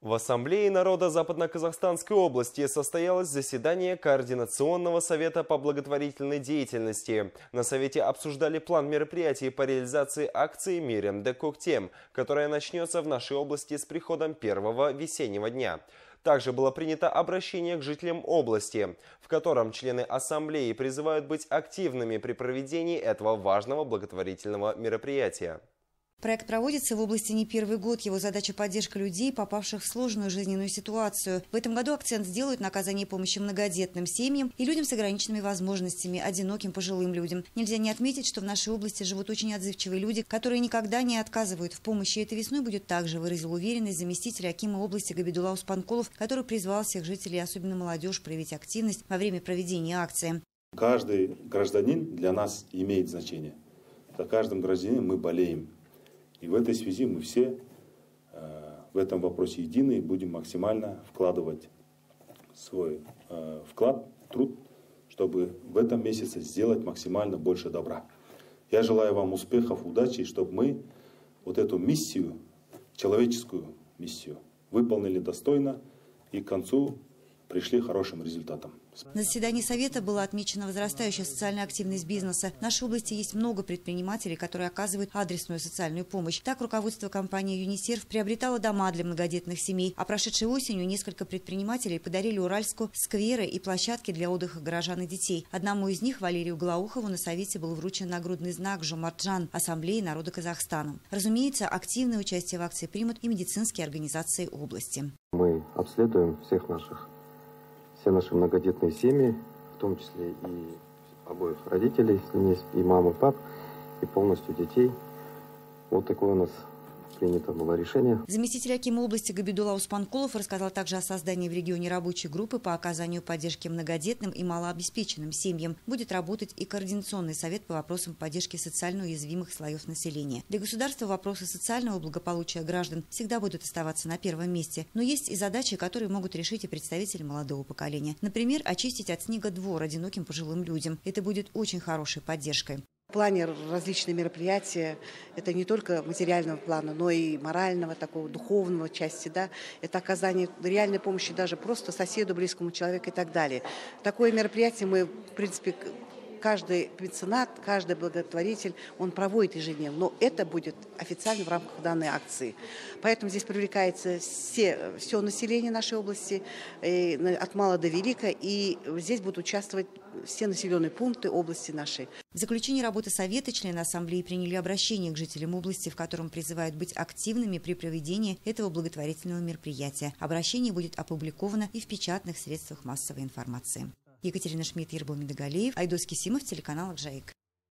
В Ассамблее народа Западно-Казахстанской области состоялось заседание Координационного совета по благотворительной деятельности. На совете обсуждали план мероприятий по реализации акции «Мирем де Коктем», которая начнется в нашей области с приходом первого весеннего дня. Также было принято обращение к жителям области, в котором члены Ассамблеи призывают быть активными при проведении этого важного благотворительного мероприятия. Проект проводится в области не первый год. Его задача – поддержка людей, попавших в сложную жизненную ситуацию. В этом году акцент сделают на оказании помощи многодетным семьям и людям с ограниченными возможностями, одиноким пожилым людям. Нельзя не отметить, что в нашей области живут очень отзывчивые люди, которые никогда не отказывают в помощи. Этой весной будет также, выразил уверенность заместитель акима области Габидулла Успанкулов, который призвал всех жителей, особенно молодежь, проявить активность во время проведения акции. Каждый гражданин для нас имеет значение. За каждым гражданином мы болеем. И в этой связи мы все в этом вопросе едины и будем максимально вкладывать свой вклад, труд, чтобы в этом месяце сделать максимально больше добра. Я желаю вам успехов, удачи, чтобы мы вот эту миссию, человеческую миссию, выполнили достойно и к концу пришли к хорошим результатам. На заседании Совета была отмечена возрастающая социальная активность бизнеса. В нашей области есть много предпринимателей, которые оказывают адресную социальную помощь. Так, руководство компании «Юнисерв» приобретало дома для многодетных семей. А прошедшей осенью несколько предпринимателей подарили Уральску скверы и площадки для отдыха горожан и детей. Одному из них, Валерию Глаухову, на Совете был вручен нагрудный знак «Жомарджан» Ассамблеи народа Казахстана. Разумеется, активное участие в акции примут и медицинские организации области. Мы обследуем все наши многодетные семьи, в том числе и обоих родителей, если есть и мамы, и пап, и полностью детей. Вот такое у нас принято было решение. Заместитель акима области Габидулла Успанкулов рассказал также о создании в регионе рабочей группы по оказанию поддержки многодетным и малообеспеченным семьям. Будет работать и Координационный совет по вопросам поддержки социально уязвимых слоев населения. Для государства вопросы социального благополучия граждан всегда будут оставаться на первом месте. Но есть и задачи, которые могут решить и представители молодого поколения. Например, очистить от снега двор одиноким пожилым людям. Это будет очень хорошей поддержкой. В плане различные мероприятия, это не только материального плана, но и морального, такого духовного части, да, это оказание реальной помощи даже просто соседу, близкому человеку и так далее. Такое мероприятие мы, в принципе, каждый меценат, каждый благотворитель, он проводит ежедневно, но это будет официально в рамках данной акции. Поэтому здесь привлекается все население нашей области, от мала до велика, и здесь будут участвовать все населенные пункты области нашей. В заключении работы Совета члены Ассамблеи приняли обращение к жителям области, в котором призывают быть активными при проведении этого благотворительного мероприятия. Обращение будет опубликовано и в печатных средствах массовой информации. Екатерина Шмидт, Ербол Медогалиев, Айдос Кисимов, телеканал Акжаик.